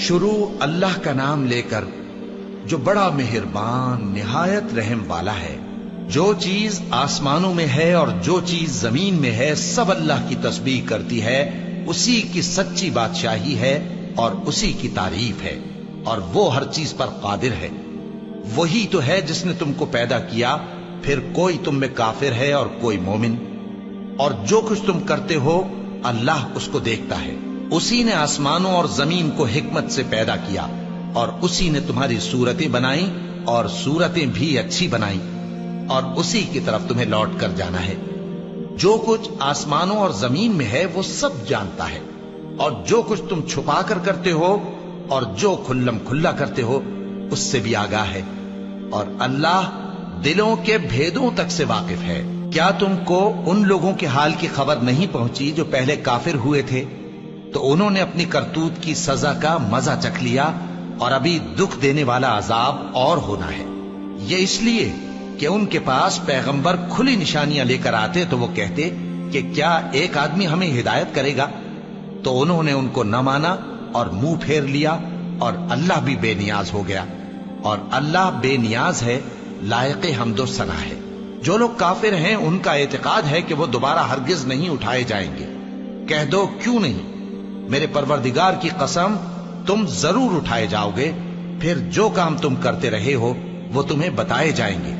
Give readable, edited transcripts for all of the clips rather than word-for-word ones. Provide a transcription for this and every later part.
شروع اللہ کا نام لے کر جو بڑا مہربان نہایت رحم والا ہے۔ جو چیز آسمانوں میں ہے اور جو چیز زمین میں ہے سب اللہ کی تسبیح کرتی ہے، اسی کی سچی بادشاہی ہے اور اسی کی تعریف ہے، اور وہ ہر چیز پر قادر ہے۔ وہی تو ہے جس نے تم کو پیدا کیا، پھر کوئی تم میں کافر ہے اور کوئی مومن، اور جو کچھ تم کرتے ہو اللہ اس کو دیکھتا ہے۔ اسی نے آسمانوں اور زمین کو حکمت سے پیدا کیا، اور اسی نے تمہاری صورتیں بنائیں اور صورتیں بھی اچھی بنائیں، اور اسی کی طرف تمہیں لوٹ کر جانا ہے۔ جو کچھ آسمانوں اور زمین میں ہے وہ سب جانتا ہے، اور جو کچھ تم چھپا کر کرتے ہو اور جو کھلم کھلا کرتے ہو اس سے بھی آگاہ ہے، اور اللہ دلوں کے بھیدوں تک سے واقف ہے۔ کیا تم کو ان لوگوں کے حال کی خبر نہیں پہنچی جو پہلے کافر ہوئے تھے؟ تو انہوں نے اپنی کرتوت کی سزا کا مزہ چکھ لیا، اور ابھی دکھ دینے والا عذاب اور ہونا ہے۔ یہ اس لیے کہ ان کے پاس پیغمبر کھلی نشانیاں لے کر آتے تو وہ کہتے کہ کیا ایک آدمی ہمیں ہدایت کرے گا؟ تو انہوں نے ان کو نہ مانا اور منہ پھیر لیا، اور اللہ بھی بے نیاز ہو گیا، اور اللہ بے نیاز ہے، لائق حمد و ثنا ہے۔ جو لوگ کافر ہیں ان کا اعتقاد ہے کہ وہ دوبارہ ہرگز نہیں اٹھائے جائیں گے۔ کہہ دو کیوں نہیں؟ میرے پروردگار کی قسم تم ضرور اٹھائے جاؤ گے، پھر جو کام تم کرتے رہے ہو وہ تمہیں بتائے جائیں گے،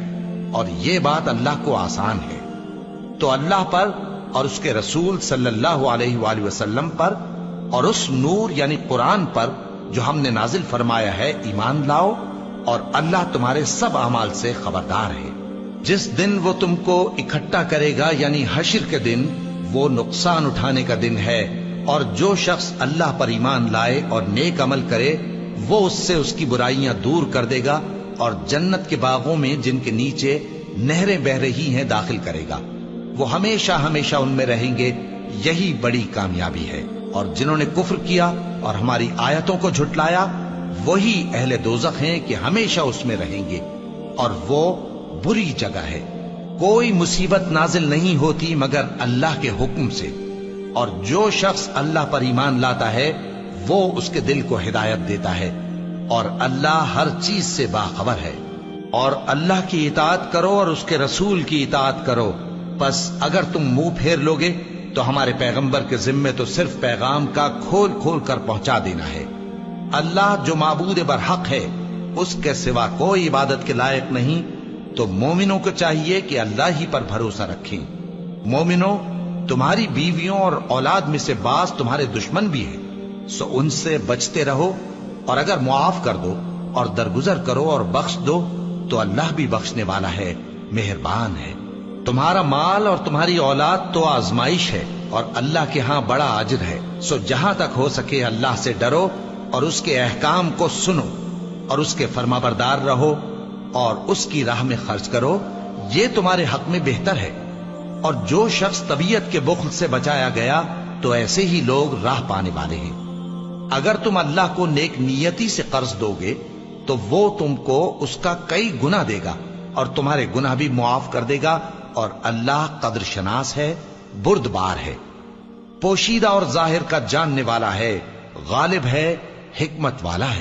اور یہ بات اللہ کو آسان ہے۔ تو اللہ پر اور اس کے رسول صلی اللہ علیہ وآلہ وسلم پر اور اس نور یعنی قرآن پر جو ہم نے نازل فرمایا ہے ایمان لاؤ، اور اللہ تمہارے سب اعمال سے خبردار ہے۔ جس دن وہ تم کو اکٹھا کرے گا یعنی حشر کے دن، وہ نقصان اٹھانے کا دن ہے، اور جو شخص اللہ پر ایمان لائے اور نیک عمل کرے وہ اس سے اس کی برائیاں دور کر دے گا، اور جنت کے باغوں میں جن کے نیچے نہریں بہ رہی ہیں داخل کرے گا۔ وہ ہمیشہ ہمیشہ ان میں رہیں گے، یہی بڑی کامیابی ہے۔ اور جنہوں نے کفر کیا اور ہماری آیتوں کو جھٹلایا وہی اہل دوزخ ہیں کہ ہمیشہ اس میں رہیں گے، اور وہ بری جگہ ہے۔ کوئی مصیبت نازل نہیں ہوتی مگر اللہ کے حکم سے، اور جو شخص اللہ پر ایمان لاتا ہے وہ اس کے دل کو ہدایت دیتا ہے، اور اللہ ہر چیز سے باخبر ہے۔ اور اللہ کی اطاعت کرو اور اس کے رسول کی اطاعت کرو، پس اگر تم منہ پھیر لوگے تو ہمارے پیغمبر کے ذمے تو صرف پیغام کا کھول کھول کر پہنچا دینا ہے۔ اللہ جو معبود برحق ہے اس کے سوا کوئی عبادت کے لائق نہیں، تو مومنوں کو چاہیے کہ اللہ ہی پر بھروسہ رکھیں۔ مومنوں، تمہاری بیویوں اور اولاد میں سے بعض تمہارے دشمن بھی ہیں، سو ان سے بچتے رہو، اور اگر معاف کر دو اور درگزر کرو اور بخش دو تو اللہ بھی بخشنے والا ہے، مہربان ہے۔ تمہارا مال اور تمہاری اولاد تو آزمائش ہے، اور اللہ کے ہاں بڑا اجر ہے، سو جہاں تک ہو سکے اللہ سے ڈرو اور اس کے احکام کو سنو اور اس کے فرمانبردار رہو اور اس کی راہ میں خرچ کرو، یہ تمہارے حق میں بہتر ہے۔ اور جو شخص طبیعت کے بخل سے بچایا گیا تو ایسے ہی لوگ راہ پانے والے ہیں۔ اگر تم اللہ کو نیک نیتی سے قرض دو گے تو وہ تم کو اس کا کئی گنا دے گا اور تمہارے گناہ بھی معاف کر دے گا، اور اللہ قدر شناس ہے، بردبار ہے، پوشیدہ اور ظاہر کا جاننے والا ہے، غالب ہے، حکمت والا ہے۔